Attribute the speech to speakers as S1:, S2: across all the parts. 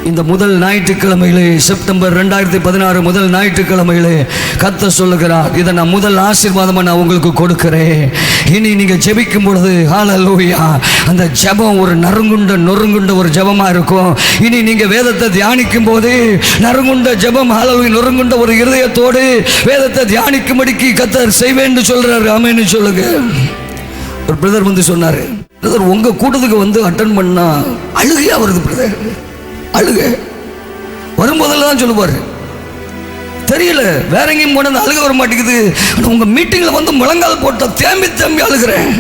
S1: இந்த முதல் ஞாயிற்றுக்கிழமையிலே செப்டம்பர் 2016 முதல் ஞாயிற்றுக்கிழமையிலே கர்த்தர் சொல்லுகிறார், இதை நான் முதல் ஆசீர்வாதமாக நான் உங்களுக்கு கொடுக்கிறேன். இனி நீங்கள் ஜெபிக்கும் பொழுது ஹல்லேலூயா, அந்த ஜெபம் ஒரு நொறுங்குண்ட ஒரு ஜெபமாக இருக்கும். இனி நீங்கள் வேதத்தை தியானிக்கும் போது நறுங்குண்ட ஜெபம், ஹல்லேலூயா, நொறுங்குண்ட ஒரு இருதயத்தோடு வேதத்தை தியானிக்கும்படிக்கு கர்த்தர் செய்வேன்னு சொல்றாரு. ஆமென்னு சொல்லுங்க. ஒரு பிரதர் வந்து சொன்னார், பிரதர் உங்கள் கூட்டத்துக்கு வந்து அட்டன் பண்ணா அழுகையா வருது பிரதர், அழுக வரும்போதெல்லாம் தான் சொல்லுவார். தெரியல, வேற எங்கேயும் போனது அழுக வர மாட்டேங்குது. உங்க மீட்டிங்ல வந்து முழங்கால் போட்ட தேம்பி அழுகிறேன்.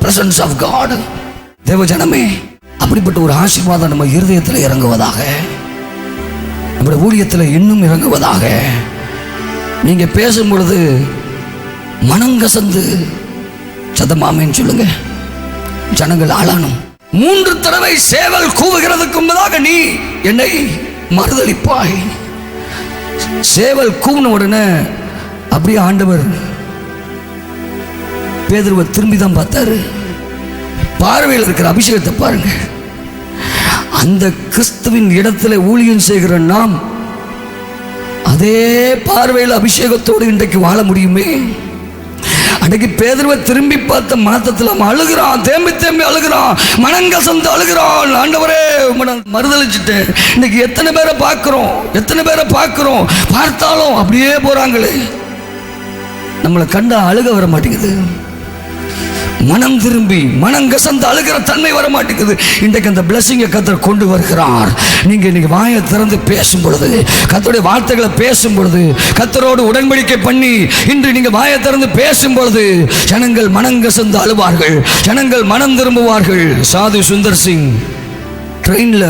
S1: Presence of God. தேவ ஜனமே, அப்படிப்பட்ட ஒரு ஆசீர்வாதம் நம்ம இருதயத்தில் இறங்குவதாக, நம்முடைய ஊழியத்தில் இன்னும் இறங்குவதாக. நீங்க பேசும் பொழுது மனங்கசந்து சதமாமேன்னு சொல்லுங்க. ஜனங்கள் ஆளானும் 3 தடவை சேவல் கூவுகிறதுக்கு முன்னதாக நீ என்னை மறுதலிப்பாய். சேவல் கூவின உடனே அப்படியே ஆண்டவர் பேதுருவை திரும்பி தான் பார்த்தாரு. பார்வையில் இருக்கிற அபிஷேகத்தை பாருங்க. அந்த கிறிஸ்துவின் இடத்துல ஊழியம் செய்கிற நாம் அதே பார்வையில் அபிஷேகத்தோடு இன்றைக்கு வாழ முடியுமே? அன்றைக்கு பேதுருவை திரும்பி பார்த்த மாத்தத்தில் அவன் அழுகிறான், தேம்பி அழுகிறான், மனங்கசந்து அழுகிறான். ஆண்டவரே மறுதளிச்சுட்டேன். இன்னைக்கு எத்தனை பேரை பார்க்கிறோம், பார்த்தாலும் அப்படியே போறாங்களே. நம்மளை கண்டா அழுக வர மாட்டேங்குது. மனம் திரும்பி மனங்கசந்து அழுகிற தன்மை வர மாட்டேங்குது. இன்றைக்கு அந்த பிளஸிங்கை கர்த்தர் கொண்டு வருகிறார். நீங்க இன்னைக்கு வாயை திறந்து பேசும் பொழுது, கர்த்தருடைய வார்த்தைகளை பேசும் பொழுது, கர்த்தரோடு உடன்படிக்கை பண்ணி இன்று நீங்க வாயை திறந்து பேசும் பொழுது ஜனங்கள் மனங்கசந்து அழுவார்கள், ஜனங்கள் மனம் திரும்புவார்கள். சாது சுந்தர் சிங் ட்ரெயின்ல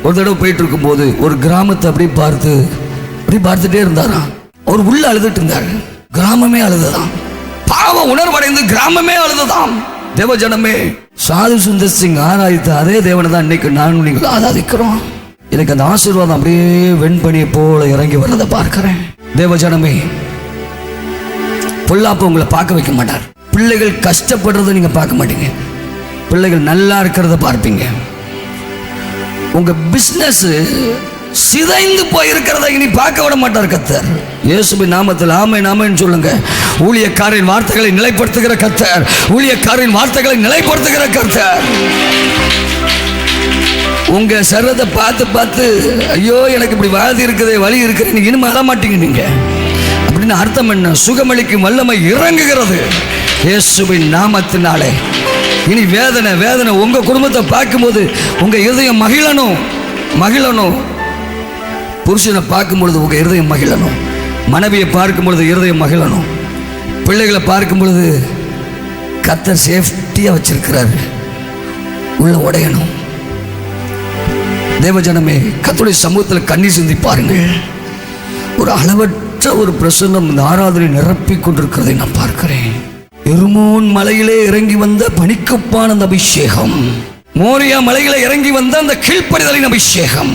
S1: ஒரு தடவை போயிட்டு இருக்கும் போது ஒரு கிராமத்தை அப்படி பார்த்துட்டே இருந்தாராம். அவர் உள்ள அழுதுட்டு இருந்தார். கிராமமே அழுதுதான், பாவ உணர்வடைந்து கிராமமே அழுதுதான். தேவஜனமே, சாது சுந்தர் சிங் ஆராய்த்த அதே தேவனை தான் இன்னைக்கு நானும் நீங்கள் ஆராதிக்கிறோம். எனக்கு அந்த ஆசீர்வாதம் அப்படியே வெண்பனியை போல இறங்கி வர்றதை பார்க்கிறேன். தேவஜனமே, பொல்லாப்பு உங்களை பார்க்க வைக்க மாட்டார். பிள்ளைகள் கஷ்டப்படுறதை நீங்க பார்க்க மாட்டீங்க, பிள்ளைகள் நல்லா இருக்கிறத பார்ப்பீங்க. உங்க பிசினஸ் சிதைந்து போயிருக்கிறதை இனி பார்க்க விட மாட்டார் கர்த்தர். இயேசுவின் நாமத்தில் ஆமென் ஆமென் சொல்லுங்க. ஊழியக்காரரின் வார்த்தைகளை நிலைப்படுத்துகிற கர்த்தர், ஊழியக்காரரின் வார்த்தைகளை நிலைப்படுத்துகிற கர்த்தர். உங்க சரீரத்தை பார்த்து ஐயோ எனக்கு இப்படி வாதி இருக்குது, வலி இருக்குது, நீங்க இனிமே அழ மாட்டீங்க. நீங்க அப்படின்னு அர்த்தம் என்ன? சுகமளிக்கும் வல்லமை இறங்குகிறது இயேசுவின் நாமத்தினாலே. இனி வேதனை உங்க குடும்பத்தை பார்க்கும்போது உங்க இருதயம் மகிழணும். புருஷனை பார்க்கும் பொழுது உங்க இருதயம் மகிழணும், மனைவியை பார்க்கும் பொழுது இருதயம் மகிழணும், பிள்ளைகளை பார்க்கும் பொழுது கர்த்தர் சேஃப்டியா வச்சிருக்கிறாரு, உள்ள உடையணும். தேவஜனமே, கர்த்தருடைய சமூகத்தில் கண்ணீர் சிந்தி பாருங்கள். ஒரு அளவற்ற ஒரு பிரசன்னம் இந்த ஆராதனை நிரப்பி கொண்டிருக்கிறதை நான் பார்க்கிறேன். எருமோன் மலையிலே இறங்கி வந்த பனிக்குப்பான அந்த அபிஷேகம், மோரியா மலையிலே இறங்கி வந்த அந்த கீழ்ப்படிதலின் அபிஷேகம்,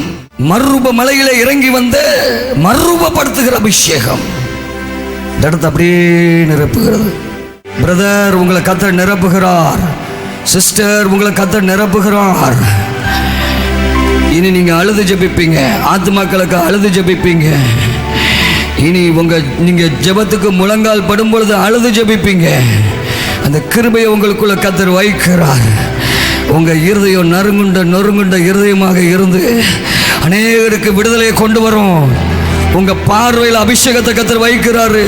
S1: மறுரூப மலையிலே இறங்கி வந்த மறுரூபப்படுத்துகிற அபிஷேகம் இந்த இடத்தை அப்படியே நிரப்புகிறது. பிரதர், உங்களை கர்த்தர் நிரப்புகிறார். சிஸ்டர், உங்களை கர்த்தர் நிரப்புகிறார். இனி நீங்க அழுது ஜெபிப்பீங்க, ஆத்துமாக்களுக்கு அழுது ஜெபிப்பீங்க. இனி நீங்க ஜெபத்துக்கு முழங்கால் படும் பொழுது அழுது ஜெபிப்பீங்க. அந்த கிருபையை உங்களுக்குள்ள கர்த்தர் வைக்கிறார். உங்க இருதயம் நொறுங்குண்ட இருதயமாக இருந்து அநேகருக்கு விடுதலையை கொண்டு வரும். உங்க பார்வையில் அபிஷேகத்தை கர்த்தர் வைக்கிறாரு.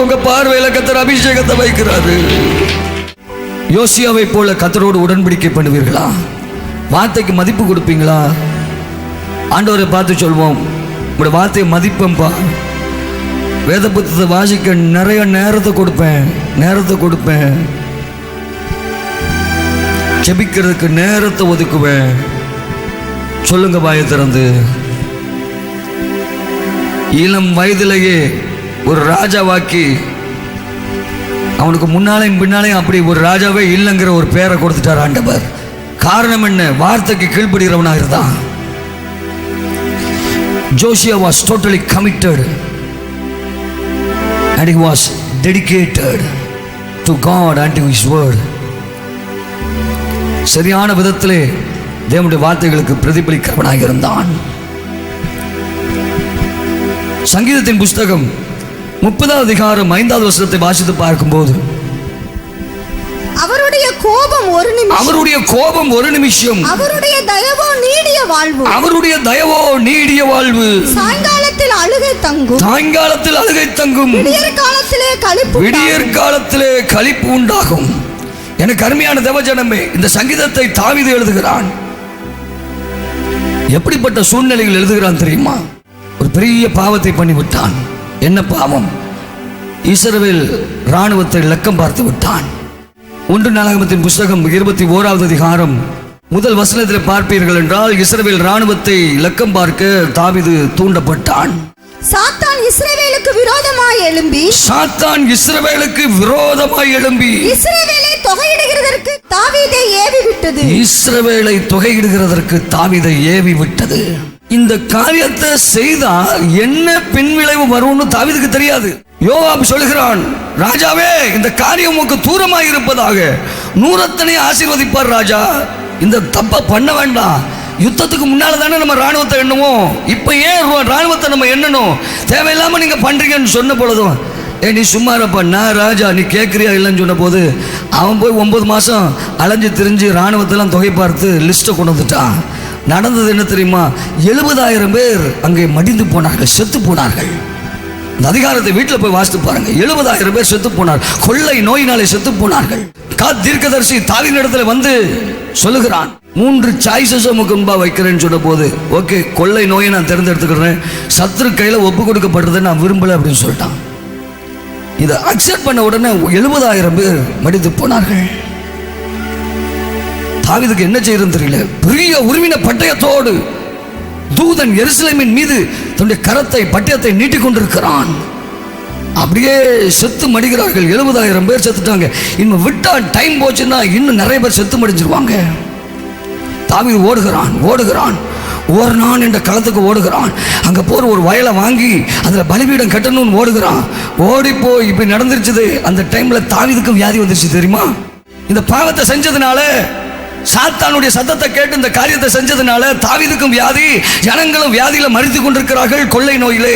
S1: உங்க பார்வையில கர்த்தர் அபிஷேகத்தை வைக்கிறாரு. யோசியாவை போல கர்த்தரோடு உடன்படிக்கை பண்ணுவீர்களா? வார்த்தைக்கு மதிப்பு கொடுப்பீங்களா? ஆண்டவரை பார்த்து சொல்வோம், உங்களுடைய வார்த்தையை மதிப்பேன்பா. வேத புத்தகத்தை வாசிக்க நிறைய நேரத்தை கொடுப்பேன். ஜெபிக்கிறதுக்கு நேரத்தை ஒதுக்குவேன். சொல்லுங்க வாயை திறந்து. இளம் வயதிலேயே ஒரு ராஜாவாக்கி அவனுக்கு முன்னாலையும் பின்னாலையும் அப்படி ஒரு ராஜாவே இல்லைங்கிற ஒரு பேரை கொடுத்துட்டார் ஆண்டவர். காரணம் என்ன? வார்த்தைக்கு கீழ்ப்படுகிறவனாக இருந்தான். Joshua was totally committed and he was dedicated to God and to his word. சரியான விதத்திலே தேவனுடைய வார்த்தைகளுக்கு பிரதிபலிக்கிறவனாக இருந்தான். சங்கீதத்தின் புஸ்தகம் 30வது அதிகாரம் 5வது வசனத்தை வாசித்து பார்க்கும்போது,
S2: அவருடைய கோபம் ஒரு நிமிஷம், அவருடைய தயவோ நீடிய வாழ்வு. சாயங்காலத்தில் அழுகை தங்கும், விடியற் காலத்திலே களிப்பு உண்டாகும்.
S1: எனக்கு அருமையான தேவஜனமே, இந்த சங்கீதத்தை தாவீது எழுதுகிறான். எப்படிப்பட்ட சூழ்நிலையில் எழுதுகிறான் தெரியுமா? ஒரு பெரிய பாவத்தை பண்ணிவிட்டான். என்ன பாவம்? இஸ்ரவேல் ராணுவத்தை லக்கம் பார்த்து விட்டான். 1 நாளாகமத்தின் புஸ்தகம் 21வது அதிகாரம் முதல் வசனத்தில் பார்ப்பீர்கள் என்றால், இஸ்ரவேல் ராணுவத்தை லக்கம் பார்க்க தாவீது தூண்டப்பட்டான்.
S2: சாத்தான் இஸ்ரவேலுக்கு விரோதமாய் எழும்பி இஸ்ரவேலை தொகையிடுகிறதற்கு தாவீதை ஏவி விட்டது. இந்த காரியத்தை செய்தா என்ன பின்விளைவு வரும்னு தாவீதுக்கு தெரியாது. யோவாப் சொல்கிறான், ராஜாவே, இந்த காரியம் உனக்கு தூரமாக இருப்பதாக 100 ஆசீர்வதிப்பார் ராஜா. இந்த தப்பை பண்ண வேண்டாம். யுத்தத்துக்கு முன்னால தானே நம்ம ராணுவத்தை எண்ணுவோம், இப்ப ஏன் ராணுவத்தை நம்ம எண்ணணும்? தேவையில்லாம நீங்க பண்றீங்கன்னு சொன்ன பொழுதும், நீ சும்மா இருப்பா, நான் ராஜா, நீ கேட்குறியா இல்லைன்னு சொன்ன போது அவன் போய் 9 மாசம் அலைஞ்சு திரிஞ்சு ராணுவத்தெல்லாம் தொகை பார்த்து லிஸ்ட்டை கொண்டு வந்துட்டான். நடந்தது என்ன தெரியுமா? 70,000 பேர் அங்கே மடிந்து போனார்கள், செத்து போனார்கள். அந்த அதிகாரத்தை வீட்டில் போய் வாசித்து பாருங்க. 70,000 பேர் செத்து போனார், கொள்ளை நோயினாலே செத்து போனார்கள். தீர்க்கதரிசி தாவீதின் இடத்துல வந்து சொல்லுகிறான், 3 சாய்ஸஸ் உமக்கு முன்பா வைக்கிறேன்னு சொன்ன போது, ஓகே, கொள்ளை நோயை நான் தேர்ந்தெடுத்துக்கிறேன், சத்துரு கையில ஒப்பு கொடுக்கப்படுறதை நான் விரும்பல அப்படின்னு சொல்லிட்டான். இதை அக்செப்ட் பண்ண உடனே 70,000 பேர் மடித்து போனார்கள். தாவீதுக்கு என்ன செய்யறதுன்னு தெரியல. பெரிய உருவின பட்டயத்தோடு தூதன் எருசலேமின் மீது தன்னுடைய கரத்தை பட்டயத்தை நீட்டிக் கொண்டிருக்கிறான். அப்படியே செத்து மடிகிறார்கள். 70,000 பேர் செத்துட்டாங்க. இன்னும் விட்டா டைம் போச்சுன்னா இன்னும் நிறைய பேர் செத்து மடிஞ்சிருவாங்க. தாவீது ஓடுகிறான் ஓர்னான் என்ற களத்துக்கு ஓடுகிறான். அங்க போற ஒரு வயலை வாங்கி அதுல பலிபீடம் கட்டணும்னு ஓடுகிறான். ஓடி போய் இப்படி நடந்துருச்சு. அந்த டைம்ல தாவீதுக்கும் வியாதி வந்துருச்சு தெரியுமா? இந்த பாவத்தை செஞ்சதுனால, சாத்தானுடைய சத்தத்தை கேட்டு இந்த காரியத்தை செஞ்சதுனால தாவீதுக்கும் வியாதி, ஜனங்களும் வியாதியில மரித்து கொண்டிருக்கிறார்கள், கொள்ளை நோயிலே.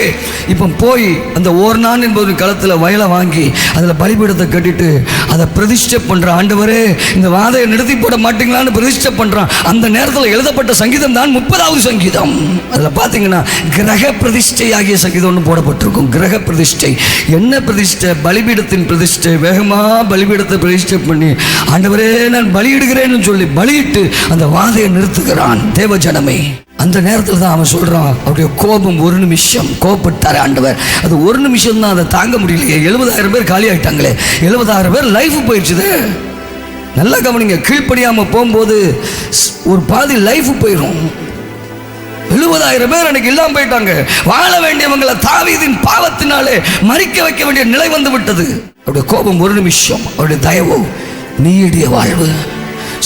S2: இப்போ போய் அந்த ஓர்னான் என்பது களத்துல வயலை வாங்கி அதுல பலிபீடத்தை கட்டிட்டு அதை பிரதிஷ்டை பண்ற. ஆண்டவரே, இந்த வாதையை நிறுத்தி போட மாட்டீங்களான்னு பிரதிஷ்டை பண்றான். அந்த நேரத்தில் எழுதப்பட்ட சங்கீதம் தான் 30வது சங்கீதம். அதுல பாத்தீங்கன்னா கிரக பிரதிஷ்டை ஆகிய சங்கீதம் ஒன்று போடப்பட்டிருக்கும். கிரக பிரதிஷ்டை என்ன பிரதிஷ்டை? பலிபீடத்தின் பிரதிஷ்டை. வேகமா பலிபீடத்தை பிரதிஷ்டை பண்ணி, ஆண்டவரே நான் பலியிடுகிறேன்னு சொல்லி பலியிட்டு அந்த வாதையை நிறுத்துகிறான். தேவ ஜனமே, அந்த நேரத்தில் தான் அவன் சொல்றான், அவருடைய கோபம் 1 நிமிஷம். கோபப்பட்டார் ஆண்டவர். அது 1 நிமிஷம் தான், அதை தாங்க முடியலையே. 70,000 பேர் காலி ஆயிட்டாங்களே, 70,000 பேர் லைஃப் போயிடுச்சு. நல்லா கவனிங்க, கீழ்ப்படியாம போகும்போது ஒரு பாதி லைஃப் போயிடும். 70,000 பேர் அன்னைக்கு இல்லாம போயிட்டாங்க. வாழ வேண்டியவங்களை தாவீதின் பாவத்தினாலே மறிக்க வைக்க வேண்டிய நிலை வந்து விட்டது. அவருடைய கோபம் 1 நிமிஷம், அவருடைய தயவு நீடிய வாழ்வு.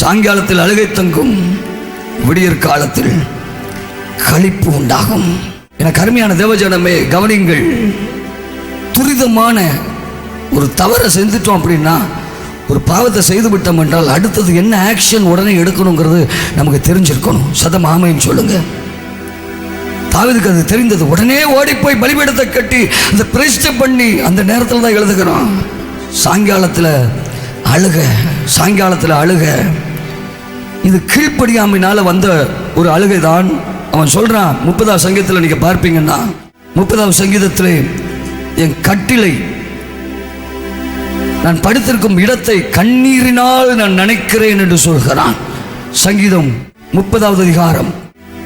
S2: சாயங்காலத்தில் அழுகை தங்கும், விடியற் காலத்தில் களிப்பு உண்டாகும். எனக்கு அருமையான தேவஜனமே, கவனிங்கள். துரிதமான ஒரு தவறை செஞ்சுட்டோம் அப்படின்னா, ஒரு பாவத்தை செய்து விட்டோம் என்றால் அடுத்தது என்ன ஆக்ஷன் உடனே எடுக்கணுங்கிறது நமக்கு தெரிஞ்சிருக்கணும். சதம் ஆமைன்னு சொல்லுங்க. தாவீதுக்கு அது தெரிந்தது. உடனே ஓடி போய் பலிபீடத்தை கட்டி அந்த பிரதிஷ்டை பண்ணி அந்த நேரத்தில் தான் எழுதுகிறான், சாயங்காலத்தில் அழுக. இது கீழ்ப்படியாமையினால வந்த ஒரு அழுகை தான். அவன் சொல்றான் 30வது சங்கீதத்தில் நீங்க பார்ப்பீங்கன்னா, 30வது சங்கீதத்திலே என் கட்டிலை, நான் படுத்திருக்கும் இடத்தை கண்ணீரினால் நான் நினைக்கிறேன் என்று சொல்கிறான். சங்கீதம் 30வது அதிகாரம்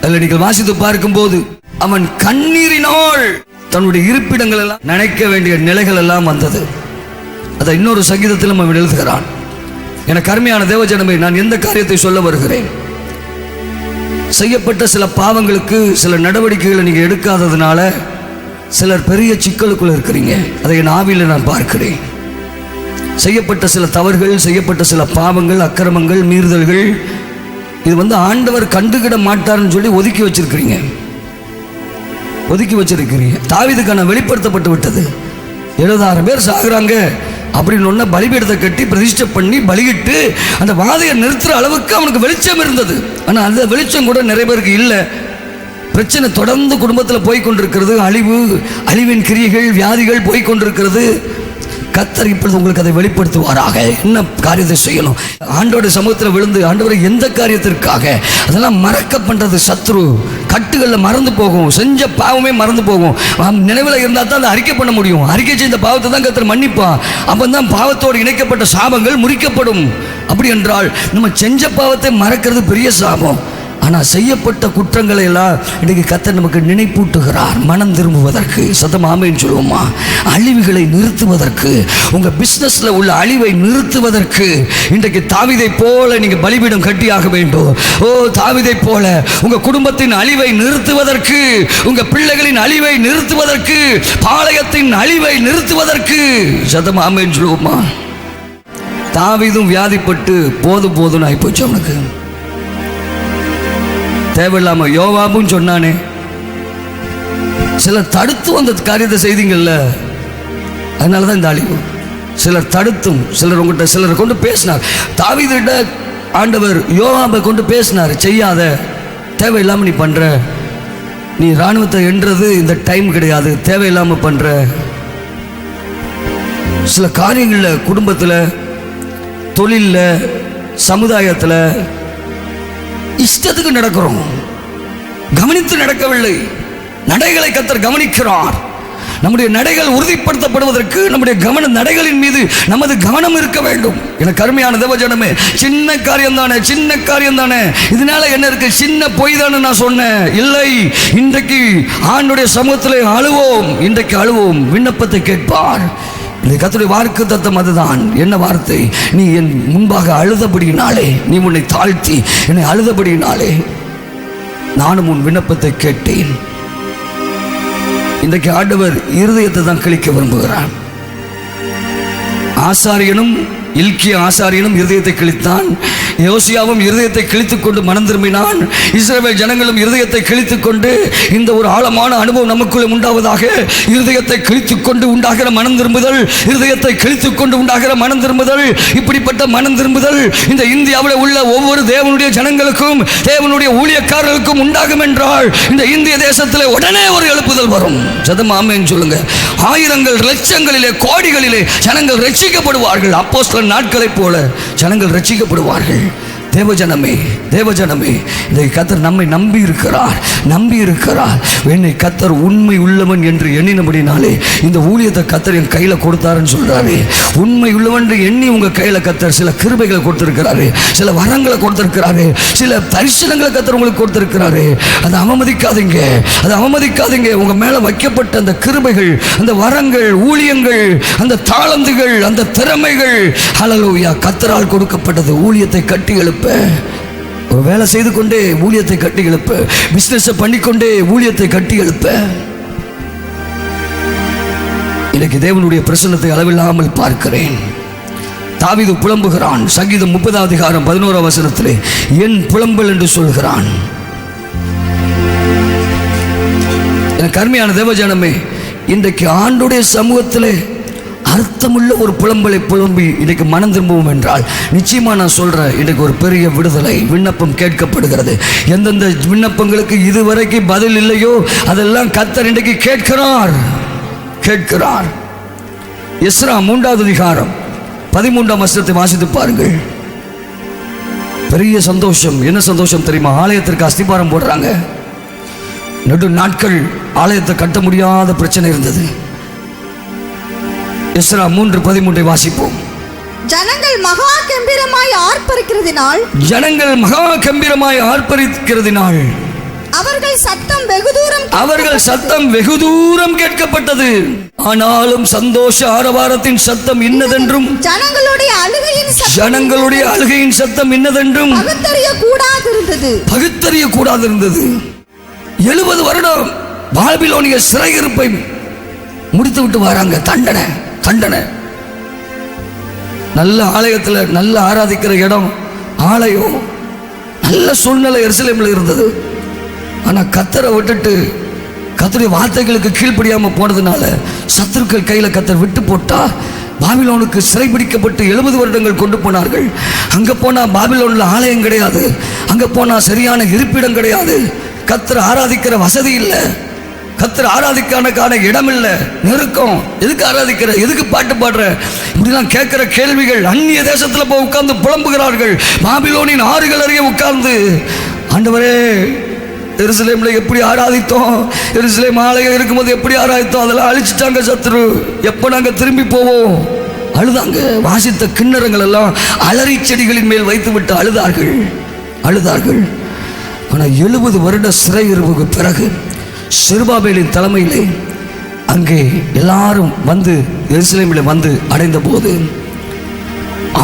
S2: அதில் நீங்கள் வாசித்து பார்க்கும்போது, அவன் கண்ணீரினால் தன்னுடைய இருப்பிடங்கள் எல்லாம் நினைக்க வேண்டிய நிலைகள் எல்லாம் வந்தது. அதை இன்னொரு சங்கீதத்திலும் அவன் எழுதுகிறான். எனக்கு அருமையான தேவஜனமே, நான் எந்த காரியத்தை சொல்ல வருகிறேன்? செய்யப்பட்ட சில பாவங்களுக்கு சில நடவடிக்கைகளை நீங்க எடுக்காததுனால சிலர் பெரிய சிக்கலுக்குள்ள இருக்கிறீங்க. அதை என் ஆவியில் நான் பார்க்கிறேன். செய்யப்பட்ட சில தவறுகள், செய்யப்பட்ட சில பாவங்கள், அக்கிரமங்கள், மீறுதல்கள், இது ஆண்டவர் கண்டுகிட மாட்டார்னு சொல்லி ஒதுக்கி வச்சிருக்கிறீங்க. தாவீதுக்கான வெளிப்படுத்தப்பட்டு விட்டது. 70,000 பேர் சாகுறாங்க,
S1: அப்படின்னு ஒன்று பலிபீடத்தை கட்டி பிரதிஷ்டை பண்ணி பலியிட்டு அந்த வாதையை நிறுத்துகிற அளவுக்கு அவனுக்கு வெளிச்சம் இருந்தது. ஆனால் அந்த வெளிச்சம் கூட நிறைய பேருக்கு இல்லை. பிரச்சனை தொடர்ந்து குடும்பத்தில் போய்கொண்டிருக்கிறது. அழிவின் கிரியைகள், வியாதிகள் போய்கொண்டிருக்கிறது. கர்த்தர் இப்பொழுது உங்களுக்கு அதை வெளிப்படுத்துவாராக. என்ன காரியத்தை செய்யணும்? ஆண்டோட சமூகத்தில் விழுந்து, ஆண்டவரை எந்த காரியத்திற்காக, அதெல்லாம் மறக்க பண்ணுறது சத்ரு. கட்டுகளில் மறந்து போகும், செஞ்ச பாவமே மறந்து போகும். நினைவில் இருந்தால் தான் அதை அறிக்கை பண்ண முடியும். அறிக்கை செய்த பாவத்தை தான் கர்த்தர் மன்னிப்பான். அப்போ தான் பாவத்தோடு இணைக்கப்பட்ட சாபங்கள் முறிக்கப்படும். அப்படி என்றால் நம்ம செஞ்ச பாவத்தை மறக்கிறது பெரிய சாபம். ஆனால் செய்யப்பட்ட குற்றங்களை எல்லாம் இன்றைக்கு கர்த்தர் நமக்கு நினைப்பூட்டுகிறார். மனம் திரும்புவதற்கு, சத்தம் ஆமென் சொல்லுவோமா? அழிவுகளை நிறுத்துவதற்கு, உங்கள் பிஸ்னஸில் உள்ள அழிவை நிறுத்துவதற்கு இன்றைக்கு தாவீதை போல நீங்கள் பலிபீடம் கட்டியாக வேண்டும். ஓ, தாவீதை போல உங்கள் குடும்பத்தின் அழிவை நிறுத்துவதற்கு, உங்கள் பிள்ளைகளின் அழிவை நிறுத்துவதற்கு, பாளையத்தின் அழிவை நிறுத்துவதற்கு, சத்தம் ஆமென் சொல்லுவோமா? தாவீதும் வியாதிப்பட்டு போதும்னு ஆகிப்போச்சு அவனுக்கு. தேவையில்லாம யோவாபும் சொன்னானே, சிலர் தடுத்தும் அந்த காரியத்தை செய்தீங்கல்ல, அதனால தான் இந்த அழிவு. சிலர் தடுத்தும், சிலரை கொண்டு பேசினார். தாவீதுகிட்ட ஆண்டவர் யோவாபை கொண்டு பேசினார், செய்யாத, தேவையில்லாமல் நீ பண்ற, நீ இராணுவத்தை என்றது இந்த டைம் கிடையாது, தேவையில்லாமல் பண்ற. சில காரியங்களில், குடும்பத்தில், தொழிலில், சமுதாயத்தில் இஷ்டத்துக்கு நடக்கிறோம், கவனித்து நடக்கவில்லை. நடைகளை கர்த்தர் கவனிக்கிறார். நம்முடைய நடைகள் உறுதிப்படுத்தப்படுவதற்கு நம்முடைய நடைகளின் மீது நமது கவனம் இருக்க வேண்டும். எனக்கு அருமையான தேவஜனமே, சின்ன காரியம் தானே, இதனால என்ன இருக்கு, சின்ன பொய் தானே நான் சொன்னேன். இல்லை, இன்றைக்கு ஆண்டுடைய சமூகத்திலே அழுவோம், இன்றைக்கு அழுவோம், விண்ணப்பத்தை கேட்பார். கர்த்தருடைய வாக்கு தத்தம் அதுதான். என்ன வார்த்தை? நீ என் முன்பாக அழுதபடியினாலே, நீ உன்னை தாழ்த்தி என்னை அழுதபடியினாலே நானும் உன் விண்ணப்பத்தை கேட்டேன். இன்றைக்கு ஆண்டவர் இருதயத்தை தான் கிழிக்க விரும்புகிறான். ஆசாரியனும் இல்கியா ஆசாரியனும் இருதயத்தை கிழித்தான். யோசியாவும் இருதயத்தை கிழித்துக் கொண்டு மனம் திரும்பினான். இஸ்ரவேல் ஜனங்களும் இருதயத்தை கிழித்துக் கொண்டு, இந்த ஒரு ஆழமான அனுபவம் நமக்குள்ளே உண்டாவதாக. இருதயத்தை கிழித்துக் கொண்டு உண்டாகிற மனம் திரும்புதல், இருதயத்தை கிழித்துக் கொண்டு உண்டாகிற மனம் திரும்புதல், இப்படிப்பட்ட மனம் திரும்புதல் இந்த இந்தியாவில் உள்ள ஒவ்வொரு தேவனுடைய ஜனங்களுக்கும், தேவனுடைய ஊழியக்காரர்களுக்கும் உண்டாகும் என்றால், இந்த இந்திய தேசத்தில் உடனே ஒரு எழுப்புதல் வரும். சதம் ஆமென் சொல்லுங்க. ஆயிரங்கள், லட்சங்களிலே, கோடிகளிலே ஜனங்கள் ரட்சிக்கப்படுவார்கள். அப்போஸ்தலர் நாட்களைப் போல ஜனங்கள் ரட்சிக்கப்படுவார்கள். தேவஜனமே, இதை கர்த்தர் நம்மை நம்பி இருக்கிறார். என்னை கர்த்தர் உண்மை உள்ளவன் என்று எண்ணினபடினாலே இந்த ஊழியத்தை கர்த்தர் என் கையில் கொடுத்தாருன்னு சொல்றாரு. உண்மை உள்ளவன் என்று எண்ணி உங்க கையில் கர்த்தர் சில கிருபைகளை கொடுத்திருக்கிறாரு, சில வரங்களை கொடுத்திருக்கிறாரு, சில தரிசனங்களை கர்த்தர் உங்களுக்கு கொடுத்திருக்கிறாரு. அதை அவமதிக்காதீங்க. உங்க மேல வைக்கப்பட்ட அந்த கிருபைகள், அந்த வரங்கள், ஊழியங்கள், அந்த தாளந்துகள், அந்த திறமைகள், ஹல்லேலூயா, கர்த்தரால் கொடுக்கப்பட்டது. ஊழியத்தை கட்டி எழுப்ப, ஒரு வேலை செய்து கொண்டே ஊழியத்தை கட்டி எழுப்ப, பிசினஸ் பண்ணிக்கொண்டே ஊழியத்தை கட்டி எழுப்ப. எனக்கு தேவனுடைய பிரசன்னத்தை அளவில்லாமல் பார்க்கிறேன். தாவீது புலம்புகிறான். சங்கீதம் 30:11 என் புலம்பல் என்று சொல்கிறான். எனக்கு அருமையான தேவஜனமே, இன்றைக்கு ஆண்டுடைய சமூகத்திலே அர்த்தமுள்ள ஒரு புலம்பலை புலம்பி இன்றைக்கு மனம் திரும்புவோம் என்றால், நிச்சயமாக நான் சொல்கிறேன், இன்றைக்கு ஒரு பெரிய விடுதலை. விண்ணப்பம் கேட்கப்படுகிறது. எந்தெந்த விண்ணப்பங்களுக்கு இதுவரைக்கும் பதில் இல்லையோ அதெல்லாம் கர்த்தர் இன்றைக்கு கேட்கிறார். எஸ்ரா 3:13 வாசித்து பாருங்கள். பெரிய சந்தோஷம். என்ன சந்தோஷம் தெரியுமா? ஆலயத்திற்கு அஸ்திபாரம் போடுறாங்க. நெடு நாட்கள் ஆலயத்தை கட்ட முடியாத பிரச்சனை இருந்தது. எஸ்ரா 3:13 வாசிப்போம்.
S3: ஜனங்கள் மகா கம்பீரமாய் ஆர்ப்பரிக்கிறதினால் அவர்கள் சத்தம் வெகு தூரம் கேட்கப்பட்டது. ஆனாலும் சந்தோஷ ஆரவாரத்தின் சத்தம் இன்னதென்றும், ஜனங்களுடைய அழுகையின் சத்தம் இன்னதென்றும் பகுத்தறிய கூடாதிருந்தது. 70 வருடம் பாபிலோனிய சிறையிருப்பை முடித்து விட்டு வராங்க. தண்டனை. நல்ல ஆலயத்தில், நல்ல ஆராதிக்கிற இடம், ஆலயம், நல்ல சூழ்நிலை எருசலேமில் இருந்தது. ஆனால் கர்த்தரை விட்டுட்டு, கர்த்தருடைய வார்த்தைகளுக்கு கீழ்ப்படியாமல் போனதுனால சத்துருக்கள் கையில் கர்த்தர் விட்டு போட்டா
S1: பாபிலோனுக்கு சிறைபிடிக்கப்பட்டு 70 வருடங்கள் கொண்டு போனார்கள். அங்கே போனால் பாபிலோனில் ஆலயம் கிடையாது, அங்கே போனால் சரியான இருப்பிடம் கிடையாது, கர்த்தரை ஆராதிக்கிற வசதி இல்லை, கர்த்தரை ஆராதிக்கான இடம் இல்லை, நெருக்கம். எதுக்கு ஆராதிக்கிற, எதுக்கு பாட்டு பாடுற, இப்படிலாம் கேட்கிற கேள்விகள். அந்நிய தேசத்தில் போய் உட்கார்ந்து புலம்புகிறார்கள். பாபிலோனின் ஆறுகள் அருகே உட்கார்ந்து, ஆண்டவரே எருசலேம்ல எப்படி ஆராதித்தோம், எருசலேம் ஆலயம் இருக்கும்போது எப்படி ஆராதித்தோம், அதெல்லாம் அழிச்சிட்டாங்க சத்துரு, எப்போ நாங்கள் திரும்பி போவோம். அழுதாங்க. வாசித்த கிண்ணறங்கள் எல்லாம் அலறி செடிகளின் மேல் வைத்து விட்டு அழுதார்கள். ஆனால் 70 வருட சிறையிருப்புக்கு பிறகு செருபாபேலின் தலைமையிலே அங்கே எல்லாரும் வந்து எருசலேமில் வந்து அடைந்த போது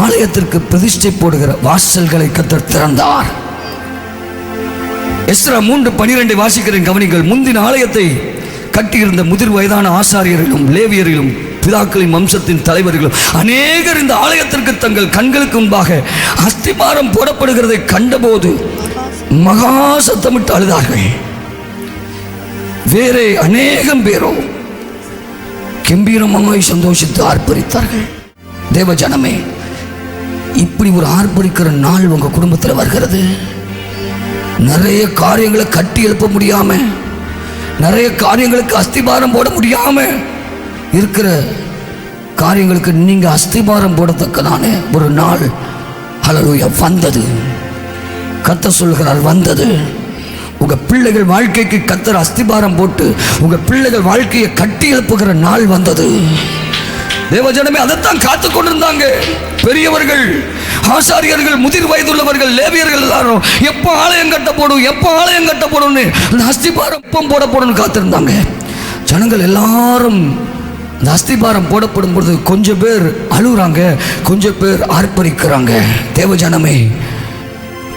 S1: ஆலயத்திற்கு பிரதிஷ்டை போடுகிற வாசல்களை கர்த்தர் திறந்தார். எஸ்ரா 3:12 வாசிக்கிறேன், கவனிகள். முந்தின ஆலயத்தை கட்டியிருந்த முதிர் வயதான ஆசாரியர்களும் லேவியர்களும் பிதாக்களின் வம்சத்தின் தலைவர்களும் அநேகர் இந்த ஆலயத்திற்கு தங்கள் கண்களுக்கு முன்பாக அஸ்திபாரம் போடப்படுகிறதை கண்டபோது மகா சத்தமிட்டு அழுதார்கள். வேறே அநேகம் பேரோ கம்பீரமாய் சந்தோஷித்து ஆர்ப்பரித்தார்கள். தேவ ஜனமே, இப்படி ஒரு ஆர்ப்பரிக்கிற நாள் உங்க குடும்பத்தில் வருகிறது. நிறைய காரியங்களை கட்டி எழுப்ப முடியாம, நிறைய காரியங்களுக்கு அஸ்திபாரம் போட முடியாம இருக்கிற காரியங்களுக்கு நீங்க அஸ்திபாரம் போடத்தக்கதான ஒரு நாள் ஹல்லேலூயா வந்தது. கர்த்தர் சொல்கிறார், வந்தது. உங்க பிள்ளைகள் வாழ்க்கைக்கு கர்த்தர் அஸ்திபாரம் போட்டு உங்க பிள்ளைகள் வாழ்க்கையை கட்டி எழுப்புகிற நாள் வந்தது. தேவஜனமே, அதைத்தான் காத்து கொண்டிருந்தாங்க பெரியவர்கள், ஆசாரியர்கள், முதிர் வயதுள்ளவர்கள், லேவியர்கள் எல்லாரும். எப்போ ஆலயம் கட்டப்படும், எப்போ ஆலயம் கட்டப்படும்னு, அந்த அஸ்திபாரம் எப்போ போடப்படும் காத்திருந்தாங்க. ஜனங்கள் எல்லாரும் இந்த அஸ்திபாரம் போடப்படும் பொழுது கொஞ்சம் பேர் அழுகுறாங்க, கொஞ்சம் பேர் ஆர்ப்பரிக்கிறாங்க. தேவஜனமே,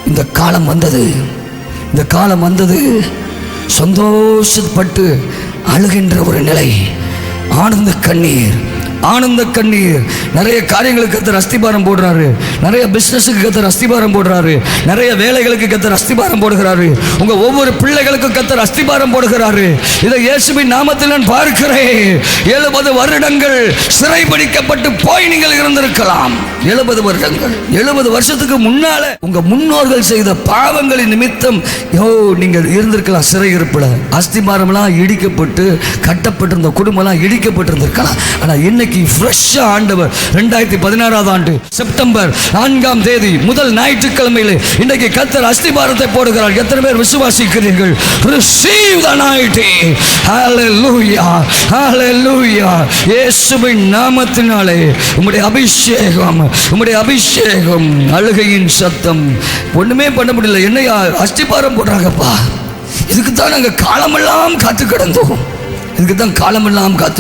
S1: இந்த காலம் வந்தது, சந்தோஷப்பட்டு அழுகின்ற ஒரு நிலை, ஆனந்த கண்ணீர். நிறைய காரியங்களுக்கு கர்த்தர் அஸ்திபாரம் போடுறாரு, நிறைய பிசினஸுக்கு கர்த்தர் அஸ்திபாரம் போடுறாரு, நிறைய வேலைகளுக்கு கர்த்தர் அஸ்திபாரம் போடுகிறாரு, உங்க ஒவ்வொரு பிள்ளைகளுக்கும் கர்த்தர் அஸ்திபாரம் போடுகிறாரு. இதை இயேசுவின் நாமத்தில் நான் பார்க்கிறேன். 70 வருடங்கள் சிறைபிடிக்கப்பட்டு போய் நீங்கள் இருந்திருக்கலாம். 70 வருடங்கள், 70 வருஷத்துக்கு முன்னால உங்க முன்னோர்கள் செய்த பாவங்களின் நிமித்தம் நீங்கள் இருந்திருக்கலாம் சிறையிருப்புல. அஸ்திபாரம்லாம் இடிக்கப்பட்டு கட்டப்பட்டிருந்த குடும்பம்லாம் இடிக்கப்பட்டிருந்திருக்கலாம். ஆனா இன்னைக்கு ஃப்ரெஷ்ஷா ஆண்டவர் 2016 ஆண்டு செப்டம்பர் 4ஆம் தேதி முதல் ஞாயிற்றுக்கிழமையிலே இன்றைக்கு கர்த்தர் அஸ்திபாரத்தை போடுகிறார். எத்தனை பேர் விசுவாசிக்கிறீர்கள்? Receive the anointing. Hallelujah, hallelujah. இயேசுவின் நாமத்தினாலே உம்முடைய அபிஷேகம், அழுகையின் சத்தம், ஒண்ணுமே பண்ண முடியல. என்னையா அஸ்திபாரம் போடுறாங்கப்பா, இதுக்குத்தான் நாங்கள் காலமெல்லாம் காத்து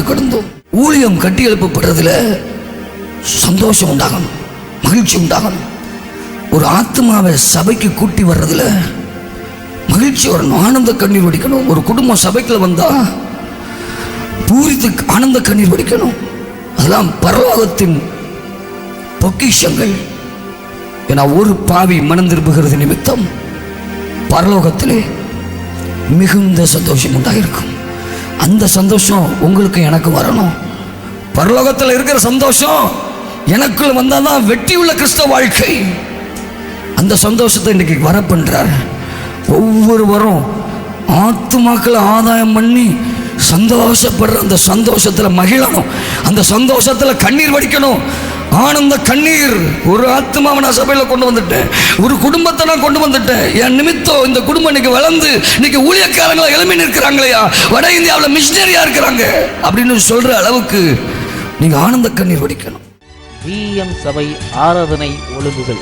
S1: கிடந்தோம். ஊழியம் கட்டி எழுப்பப்படுறதுல சந்தோஷம் உண்டாகணும், மகிழ்ச்சி உண்டாகணும். ஒரு ஆத்மாவை சபைக்கு கூட்டி வர்றதுல மகிழ்ச்சி வரணும், ஆனந்த கண்ணீர் வடிக்கணும். ஒரு குடும்பம் சபைக்குள்ள வந்தா பூரித்து ஆனந்த கண்ணீர் வடிக்கணும். அதெல்லாம் பரலோகத்தின் பொக்கிஷங்கள். ஏன்னா ஒரு பாவி மனம் திரும்புகிறது நிமித்தம் பரலோகத்திலே மிகுந்த சந்தோஷம் உண்டாயிருக்கும். அந்த சந்தோஷம் உங்களுக்கு எனக்கு வரணும். பரலோகத்தில் இருக்கிற சந்தோஷம் எனக்குள்ள வந்தாதான் வெற்றி உள்ள கிறிஸ்தவ வாழ்க்கை. அந்த சந்தோஷத்தை இன்னைக்கு வர பண்றார். ஒவ்வொருவரும் ஆத்துமாக்களை ஆதாயம் பண்ணி சந்தோஷப்படுற அந்த சந்தோஷத்தில் மகிழணும், அந்த சந்தோஷத்தில் கண்ணீர் வடிக்கணும். ஆனந்த கண்ணீர். ஒரு ஆத்மாவை நான் சபையில் கொண்டு வந்துட்டேன், ஒரு குடும்பத்தை நான் கொண்டு வந்துட்டேன். என் நிமித்தம் இந்த குடும்பம் இன்னைக்கு வளர்ந்து இன்னைக்கு ஊழியக்காரங்களா எழுப்பி நிற்கிறாங்களையா, வட இந்தியாவில் மிஷினரியா இருக்கிறாங்க அப்படின்னு சொல்ற அளவுக்கு நீங்க ஆனந்த கண்ணீர் வடிக்கணும்.
S4: விஎம் சபை ஆராதனை ஒழுங்குகள்.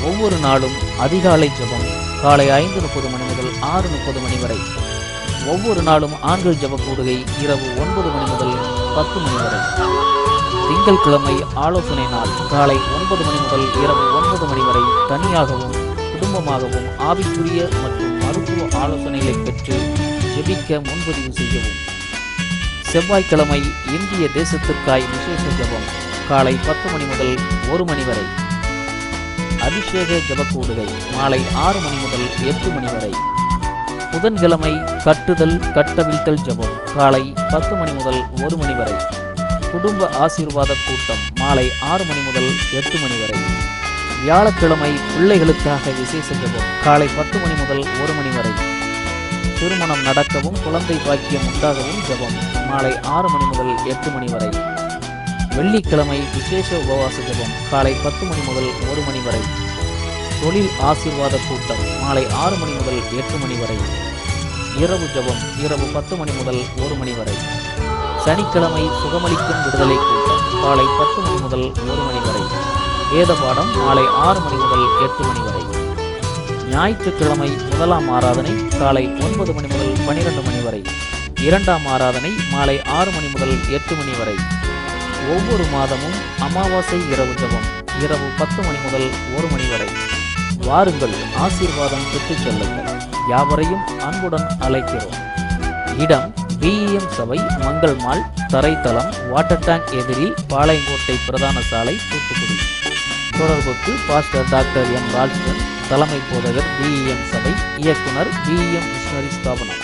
S4: ஒவ்வொரு நாளும் அதிகாலை ஜெபம் காலை 5:30 மணி முதல் 6:30 மணி வரை. ஒவ்வொரு நாளும் ஆண்கள் ஜெப கூடுகை இரவு 9 மணி முதல் 10 மணி வரை. திங்கட்கிழமை ஆலோசனை நாள் காலை 9 மணி முதல் இரவு 9 மணி வரை. தனியாகவும் குடும்பமாகவும் ஆவிக்குரிய மற்றும் மருத்துவ ஆலோசனைகளை பெற்று ஜெபிக்க முன்பதிவு செய்யவும். செவ்வாய்க்கிழமை இந்திய தேசத்திற்காய் விசேஷ ஜெபம் காலை 10 மணி முதல் 1 மணி வரை. அபிஷேக ஜெபக்கூடுகை மாலை 6 மணி முதல் 8 மணி வரை. புதன்கிழமை கட்டுதல் கட்டவிழ்த்தல் ஜெபம் காலை 10 மணி முதல் 1 மணி வரை. குடும்ப ஆசீர்வாத கூட்டம் மாலை 6 மணி முதல் 8 மணி வரை. வியாழக்கிழமை பிள்ளைகளுக்காக விசேஷ ஜெபம் காலை 10 மணி முதல் 1 மணி வரை. திருமணம் நடக்கவும் குழந்தை பாக்கியம் உண்டாகவும் ஜெபம் மாலை 6 மணி முதல் 8 மணி வரை. வெள்ளிக்கிழமை விசேஷ உபவாச ஜெபம் காலை 10 மணி முதல் 1 மணி வரை. தொழில் ஆசீர்வாத கூட்டம் மாலை 6 மணி முதல் 8 மணி வரை. இரவு ஜெபம் இரவு 10 மணி முதல் 1 மணி வரை. சனிக்கிழமை சுகமளிக்கும் விடுதலை கூட்டம் காலை 10 மணி முதல் 1 மணி வரை. வேத பாடம் மாலை 6 மணி முதல் 8 மணி வரை. ஞாயிற்றுக்கிழமை முதலாம் ஆராதனை காலை 9 மணி முதல் 12 மணி வரை. இரண்டாம் ஆராதனை மாலை 6 மணி முதல் 8 மணி வரை. ஒவ்வொரு மாதமும் அமாவாசை இரவு ஜெபம் இரவு 10 மணி முதல் 1 மணி வரை. வாருங்கள், ஆசீர்வாதம் பெற்றுச் செல்லுங்கள். யாவரையும் அன்புடன் அழைக்கிறோம். இடம் BEM சபை, மங்கள் மால், தரைத்தளம், வாட்டர் டேங்க் எதிரில், பாளையங்கோட்டை பிரதான சாலை, தூத்துக்குடி. தொடர்புக்கு பாஸ்டர் டாக்டர் எம் ராஜ்கன், தலைமை போதகர் BEM சபை, இயக்குனர் BEM மிஷனரி ஸ்தாபனம்.